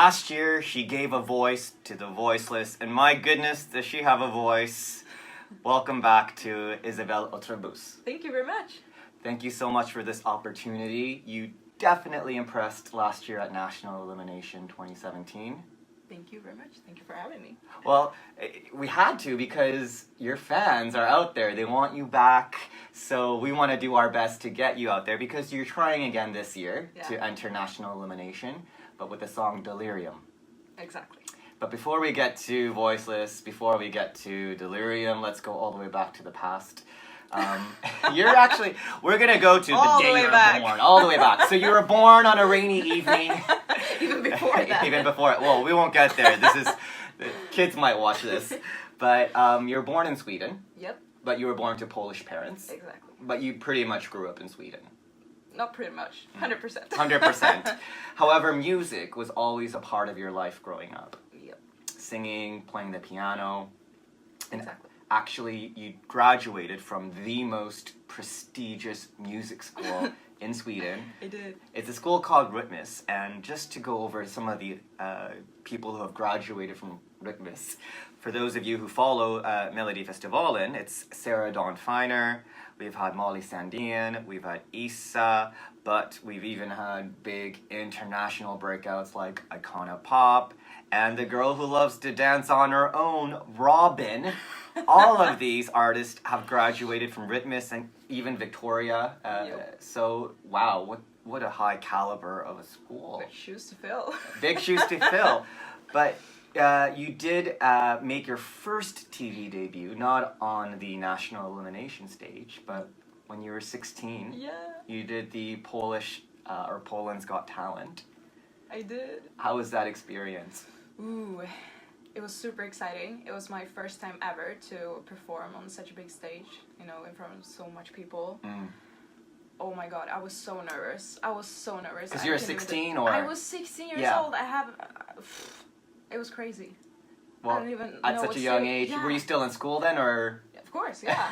last year, she gave a voice to the voiceless, and my goodness, does she have a voice. Welcome back to Isabell Otrebus. Thank you very much. Thank you so much for this opportunity. You definitely impressed last year at National Elimination 2017. Thank you very much. Thank you for having me. Well, we had to because your fans are out there. They want you back. So we want to do our best to get you out there because you're trying again this year to enter National Elimination, but with the song Delirium. Exactly. But before we get to Voiceless, before we get to Delirium, let's go all the way back to the past. We're going to go to the day you were born. All the way back. So you were born on a rainy evening. Even before that. Even before it. Well, we won't get there. Kids might watch this. But you were born in Sweden. Yep. But you were born to Polish parents. Exactly. But you pretty much grew up in Sweden. Not pretty much. 100%. 100%. However, music was always a part of your life growing up. Yep. Singing, playing the piano. Exactly. Actually, you graduated from the most prestigious music school in Sweden. I did. It's a school called Rytmus, and just to go over some of the people who have graduated from Rytmus, for those of you who follow Melodifestivalen, it's Sarah Dawn Finer, we've had Molly Sandén, we've had Isa, but we've even had big international breakouts like Icona Pop, and the girl who loves to dance on her own, Robin. All of these artists have graduated from Rytmus and even Victoria. So, wow, what a high caliber of a school. Big shoes to fill. Big shoes to fill. But you did make your first TV debut, not on the National Elimination stage, but when you were 16. Yeah. You did the Poland's Got Talent. I did. How was that experience? Ooh, it was super exciting. It was my first time ever to perform on such a big stage, in front of so much people. Oh my god, I was so nervous. Because you were 16 or? I was 16 years old. It was crazy. Well, I don't even at know such a young age. Yeah. Were you still in school then, or? Of course, yeah.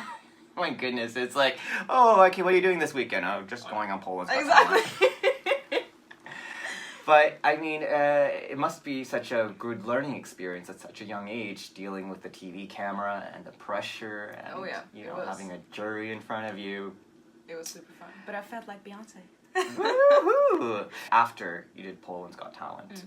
Oh my goodness, it's like, oh, okay, what are you doing this weekend? Oh, just going on Poland's Got Talent. Exactly. But, I mean, it must be such a good learning experience at such a young age, dealing with the TV camera and the pressure and, having a jury in front of you. It was super fun. But I felt like Beyonce. Woohoo! After you did Poland's Got Talent,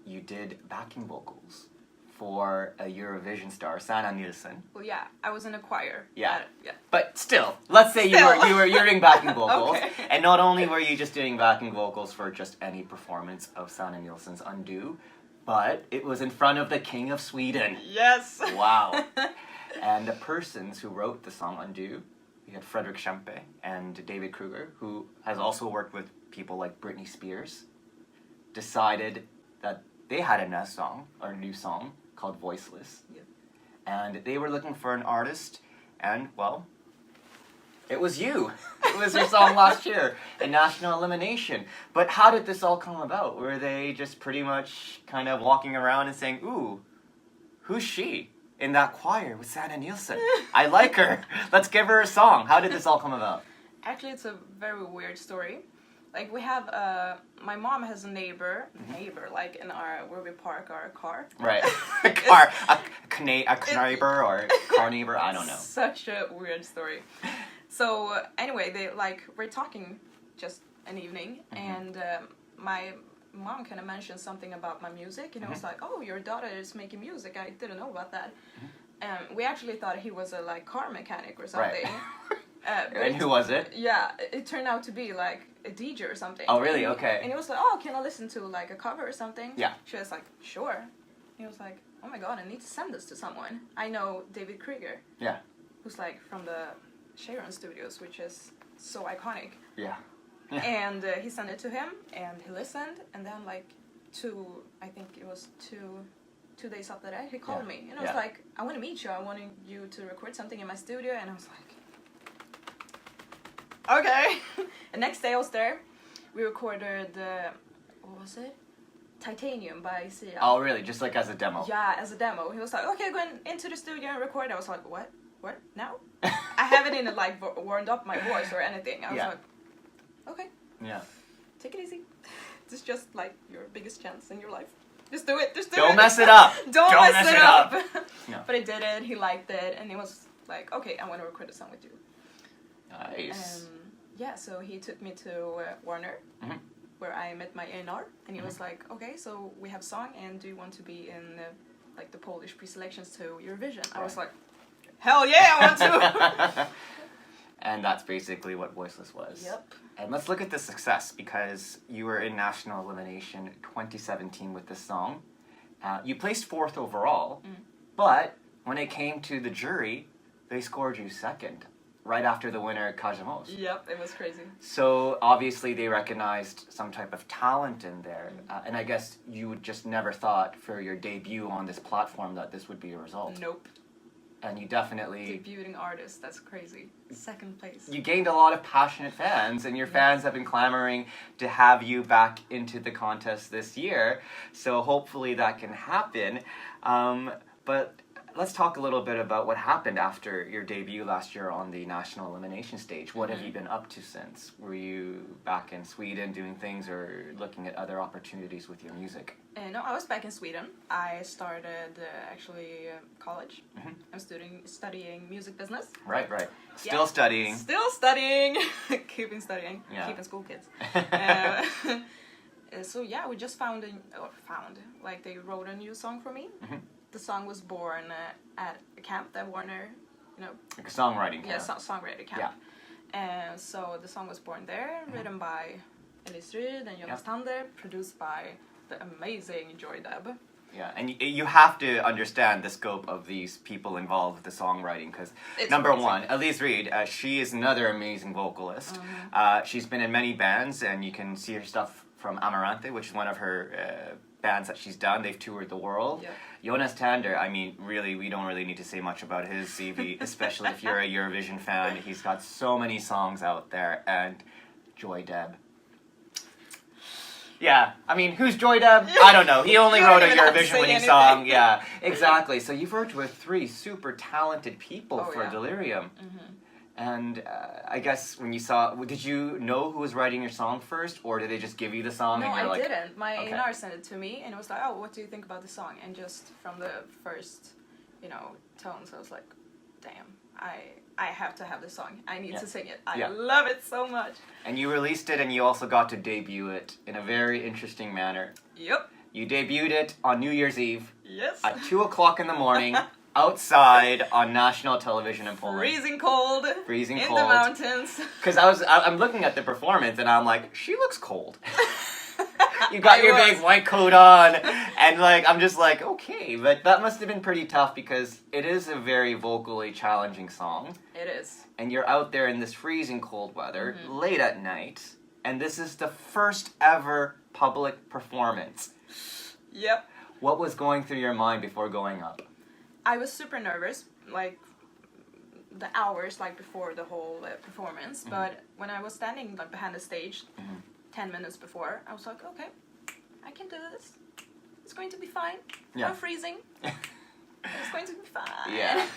you did backing vocals for a Eurovision star, Sanna Nielsen. Well, yeah, I was in a choir. Yeah. Yeah. But still, let's say you're doing backing vocals, Okay. and not only were you just doing backing vocals for just any performance of Sanna Nielsen's Undo, but it was in front of the King of Sweden. Yes. Wow. And the persons who wrote the song Undo, we had Fredrik Kempe and David Kruger, who has also worked with people like Britney Spears, decided that they had a new song called Voiceless. Yeah. And they were looking for an artist, and, well, it was you. It was your song last year in National Elimination. But how did this all come about? Were they just pretty much kind of walking around and saying, ooh, who's she in that choir with Sanna Nielsen? I like her. Let's give her a song. How did this all come about? Actually, it's a very weird story. Like, we have, my mom has a neighbor, like in where we park our car. Right. A car, a neighbor or car neighbor, I don't know. Such a weird story. So, anyway, we're talking just an evening, and my mom kind of mentioned something about my music, and I was like, oh, your daughter is making music, I didn't know about that. We actually thought he was a, car mechanic or something. Right. And who was it? Yeah, it turned out to be a DJ or something. Oh, really? Okay. And he was like, oh, can I listen to a cover or something? Yeah. She was like, sure. He was like, oh my god, I need to send this to someone. I know David Kruger. Yeah. Who's from the Sharon Studios, which is so iconic. Yeah. And he sent it to him, and he listened, and then I think it was two days after that, he called me. And I was like, I want to meet you. I want you to record something in my studio. And I was like, okay. The next day I was there. We recorded, what was it? Titanium by Sia. Oh, really? Just as a demo? Yeah, as a demo. He was like, okay, go into the studio and record. I was like, what? What? Now? I haven't even warmed up my voice or anything. I was like, okay. Yeah. Take it easy. This is just like your biggest chance in your life. Just do it. Just do it. Don't mess it up. Don't mess it up. No. But he did it. He liked it, and he was like, "Okay, I want to record a song with you." Nice. Yeah, so he took me to Warner, where I met my A&R, and he was like, "Okay, so we have a song, and do you want to be in like the Polish pre-selections to Eurovision?" I was like, "Hell yeah, I want to!" And that's basically what Voiceless was. Yep. And let's look at the success, because you were in National Elimination 2017 with this song. You placed 4th overall, but when it came to the jury, they scored you 2nd, right after the winner, Krajowe. Yep, it was crazy. So obviously they recognized some type of talent in there, and I guess you just never thought for your debut on this platform that this would be a result. Nope. And you definitely... Debuting artist, that's crazy. 2nd place. You gained a lot of passionate fans, and your fans have been clamoring to have you back into the contest this year, so hopefully that can happen. But let's talk a little bit about what happened after your debut last year on the National Elimination stage. What have you been up to since? Were you back in Sweden doing things or looking at other opportunities with your music? No, I was back in Sweden. I started college. I'm studying music business. Right. Still studying. Still studying. Keeping studying. Yeah. Keeping school kids. So yeah, we just found like they wrote a new song for me. The song was born at a camp that Warner, like a songwriting camp. Yeah, songwriting camp. And so the song was born there, written by Elise and Jonas Tander, produced by the amazing Joy Deb. Yeah, and you have to understand the scope of these people involved with the songwriting, because number one, Elise Reed, she is another amazing vocalist. She's been in many bands, and you can see her stuff from Amarante, which is one of her bands that she's done. They've toured the world. Yep. Jonas Tander, I mean, really, we don't really need to say much about his CV, especially if you're a Eurovision fan. He's got so many songs out there, and Joy Deb. Yeah, I mean, who's Joy Deb? I don't know. He only wrote a Eurovision-winning song. Yeah, exactly. So you've worked with 3 super talented people for Delirium. And I guess when you saw, did you know who was writing your song first, or did they just give you the song? No, and you're I didn't. My A&R sent it to me, and it was like, "Oh, what do you think about the song?" And just from the first, tones, I was like, "Damn, I have to have this song. I need to sing it. I love it so much." And you released it, and you also got to debut it in a very interesting manner. Yep. You debuted it on New Year's Eve. Yes. At 2 o'clock in the morning. Outside on national television in Poland. Freezing cold. In the mountains. Because I'm looking at the performance and I'm like, she looks cold. You got your big white coat on, and I'm just like, okay, but that must have been pretty tough because it is a very vocally challenging song. It is. And you're out there in this freezing cold weather, late at night, and this is the first ever public performance. Yep. What was going through your mind before going up? I was super nervous, the hours before the whole performance. But when I was standing behind the stage, 10 minutes before, I was like, okay, I can do this. It's going to be fine. I'm freezing. It's going to be fine. Yeah.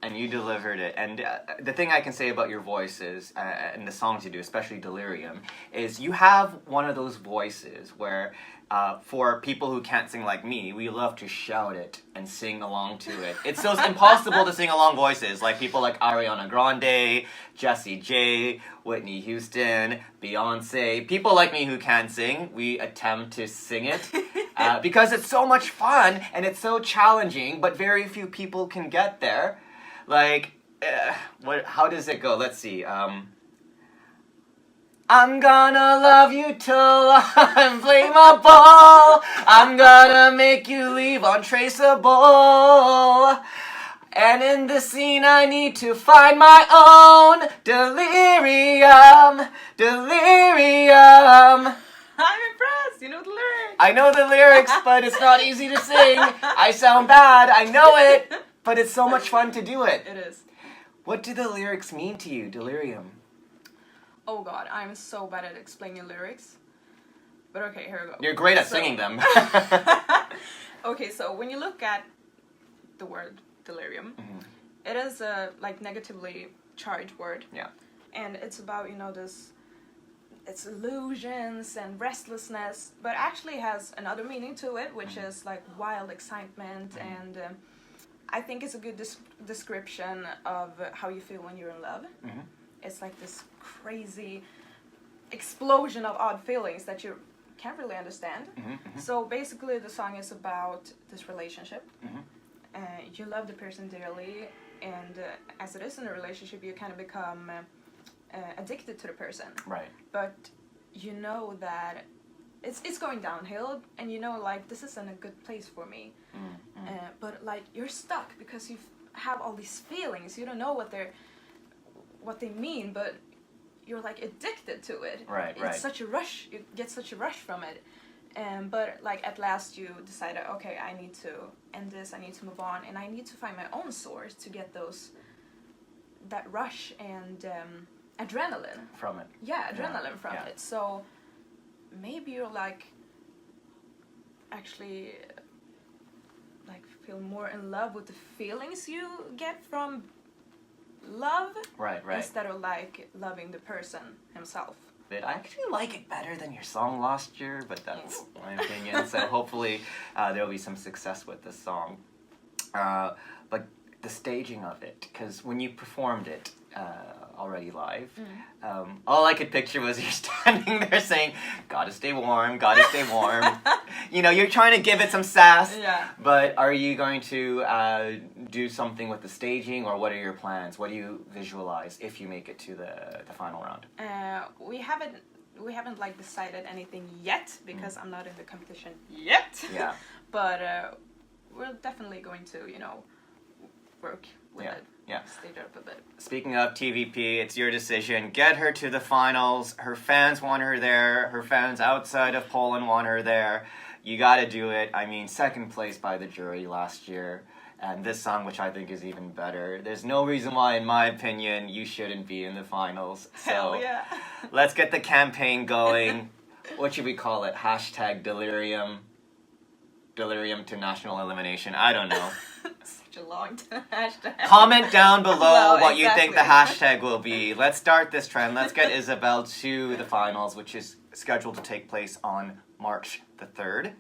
And you delivered it. And the thing I can say about your voice is, and the songs you do, especially Delirium, is you have one of those voices where for people who can't sing like me, we love to shout it and sing along to it. It's those impossible to sing along voices, like people like Ariana Grande, Jessie J, Whitney Houston, Beyonce. People like me who can sing, we attempt to sing it because it's so much fun and it's so challenging, but very few people can get there. How does it go? Let's see. I'm gonna love you till I'm flammable. I'm gonna make you leave untraceable. And in the scene I need to find my own delirium. Delirium. I'm impressed. You know the lyrics. I know the lyrics, but it's not easy to sing. I sound bad. I know it. But it's so much fun to do it. It is. What do the lyrics mean to you, Delirium? Oh god, I'm so bad at explaining lyrics. But okay, here we go. You're great at singing them. Okay, so when you look at the word delirium, it is a negatively charged word. Yeah. And it's about, this it's illusions and restlessness, but actually has another meaning to it, which is like wild excitement, and I think it's a good description of how you feel when you're in love. It's like this crazy explosion of odd feelings that you can't really understand. So basically the song is about this relationship. You love the person dearly, and as it is in a relationship, you kind of become addicted to the person. Right. But you know that it's going downhill, and you know, like, this isn't a good place for me. But like, you're stuck because you have all these feelings. You don't know what they mean, but you're like addicted to it. Right. It's such a rush. You get such a rush from it. But like at last you decided, okay, I need to end this. I need to move on, and I need to find my own source to get that rush and adrenaline from it. Yeah, adrenaline from it. So maybe you're like actually like feel more in love with the feelings you get from love, right, instead of like loving the person himself. I actually like it better than your song last year, but that's my opinion. So hopefully there'll be some success with this song. But the staging of it, because when you performed it already live, all I could picture was you're standing there saying, "Gotta stay warm, gotta stay warm." You know, you're trying to give it some sass. Yeah. But are you going to do something with the staging, or what are your plans? What do you visualize if you make it to the final round? We haven't like decided anything yet because I'm not in the competition yet. Yeah. But we're definitely going to, work with it. Yeah. Stage up a bit. Speaking of TVP, it's your decision. Get her to the finals. Her fans want her there. Her fans outside of Poland want her there. You gotta do it. I mean, second place by the jury last year. And this song, which I think is even better. There's no reason why, in my opinion, you shouldn't be in the finals. So Hell yeah. Let's get the campaign going. What should we call it? Hashtag Delirium. Delirium to national elimination. I don't know. Such a long hashtag. Comment down below Well, what you think the exactly. hashtag will be. Let's start this trend. Let's get Isabell to the finals, which is scheduled to take place on March the 3rd.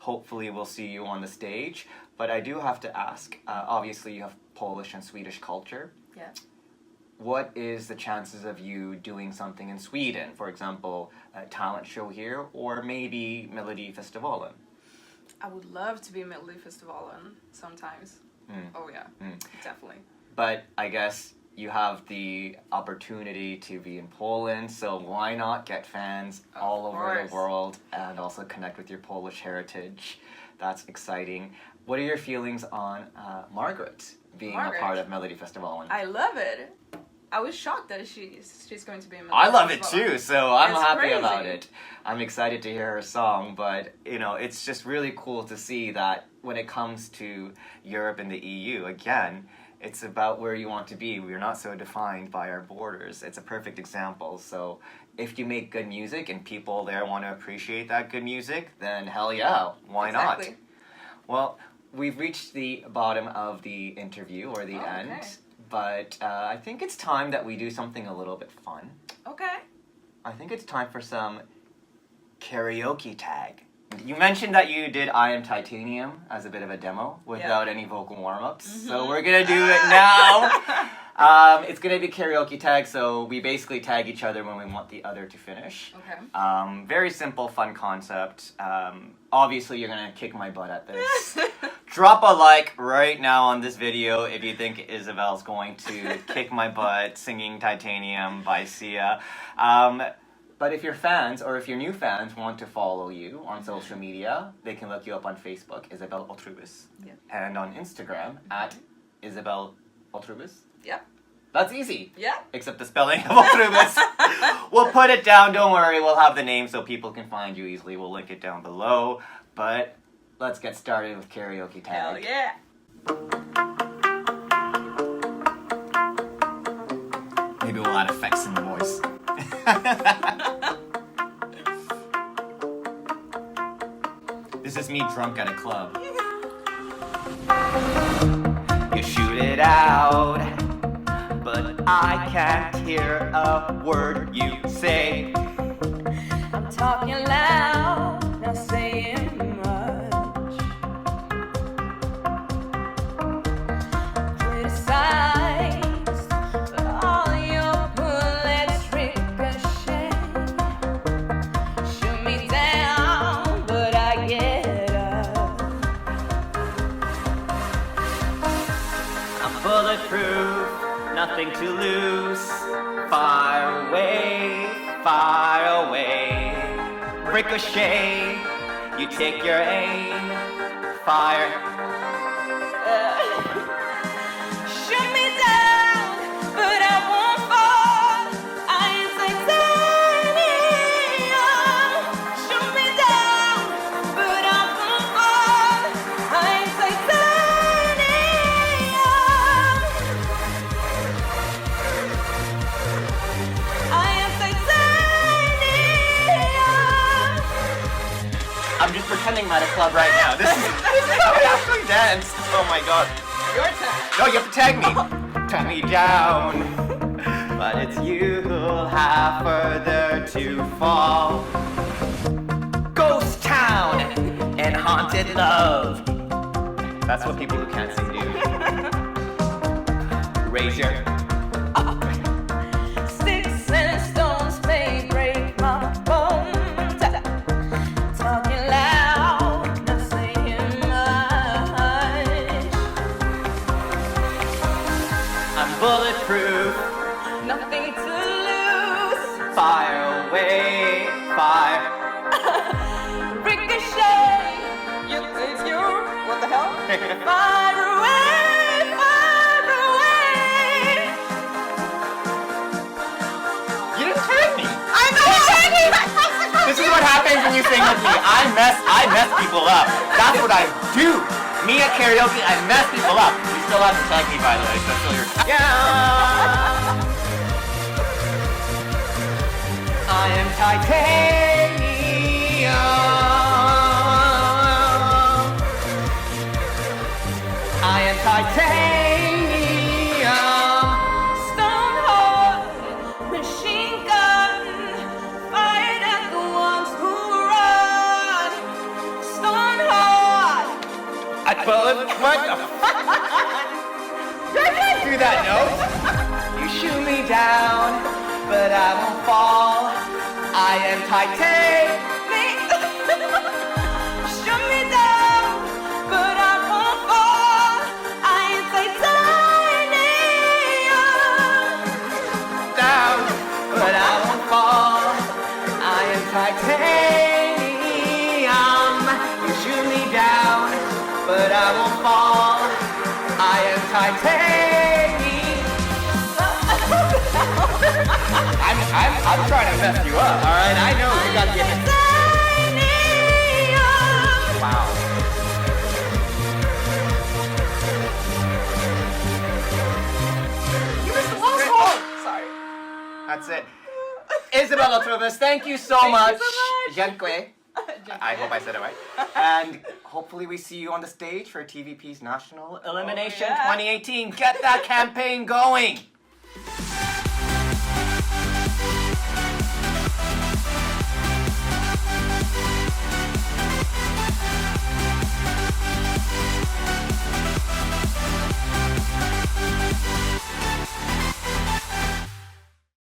Hopefully we'll see you on the stage. But I do have to ask, obviously you have Polish and Swedish culture. Yeah. What is the chances of you doing something in Sweden? For example, a talent show here, or maybe Melodifestivalen? I would love to be in Melodifestivalen sometimes. Oh yeah, definitely. But I guess you have the opportunity to be in Poland, so why not get fans all over the world and also connect with your Polish heritage? That's exciting. What are your feelings on Margaret being a part of Melodifestivalen? I love it. I was shocked that she's going to be in Melodifestivalen. I love it too, so I'm happy crazy. about it. I'm excited to hear her song, but it's just really cool to see that when it comes to Europe and the EU, again, it's about where you want to be. We're not so defined by our borders. It's a perfect example. So if you make good music and people there want to appreciate that good music, then hell yeah, why not? Well, we've reached the bottom of the interview, or the end. Okay. But I think it's time that we do something a little bit fun. Okay. I think it's time for some karaoke tag. You mentioned that you did I Am Titanium as a bit of a demo without any vocal warm-ups. So we're going to do it now. It's going to be karaoke tag, so we basically tag each other when we want the other to finish. Okay. Very simple, fun concept. Obviously, you're going to kick my butt at this. Drop a like right now on this video if you think Isabell's going to kick my butt singing Titanium by Sia. But if your fans, or if your new fans want to follow you on social media, they can look you up on Facebook, Isabell Otrebus. Yeah. And on Instagram, at Isabell Otrebus. Yeah. That's easy. Yeah. Except the spelling of Otrebus. We'll put it down, don't worry, we'll have the name so people can find you easily. We'll link it down below. But let's get started with karaoke tag. Hell yeah. Maybe we'll add effects in the voice. This is me drunk at a club. You shoot it out, but I can't hear a word you say. talking loud, not saying much. Criticized, but all your bullets ricochet. Shoot me down, but I get up. I'm bulletproof, nothing to lose. Far away, far away. Ricochet, you take your aim. Fire. Shoot me down, but I won't fall. I am titanium. Shoot me down, but I won't fall. I am titanium. I am titanium. I'm just pretending I'm at a club right now. This is how I actually dance. Oh my god. Your turn. No, you have to tag me. Tag me down. But it's you who'll have further to fall. Ghost town and haunted love. That's what people who can't sing do. Raise your. Sticks and stones may break my bones. Talking loud, not saying much. I'm bulletproof. Nothing to lose. Fire away. Fire. Ricochet, you think you're what the hell? Far away, far away. You didn't tag me. I know you tagged me. This is what happens when you sing with me. I mess people up. That's what I do. Me at karaoke, I mess people up. You still have to tag me, by the way. So that's still your. Yeah. I am titanium. I am titanium. Stone hard, machine gun, fired at the ones who run. Stone hard. I what the fuck? I can't do that note. You shoot me down, but I won't fall. I am titanium. Shoot me down, but I won't fall. I am titanium. Down, but I won't fall. I am titanium. You shoot me down, but I won't fall. I am titanium. I'm trying to mess you up, all right? I know you gotta get it. Titanium. Wow. You missed the last one. Sorry. That's it. Isabell Otrebus, thank you so Thank much. you so much. Dziękuję. I hope I said it right. And hopefully we see you on the stage for TVP's National Elimination yeah. 2018. Get that campaign going.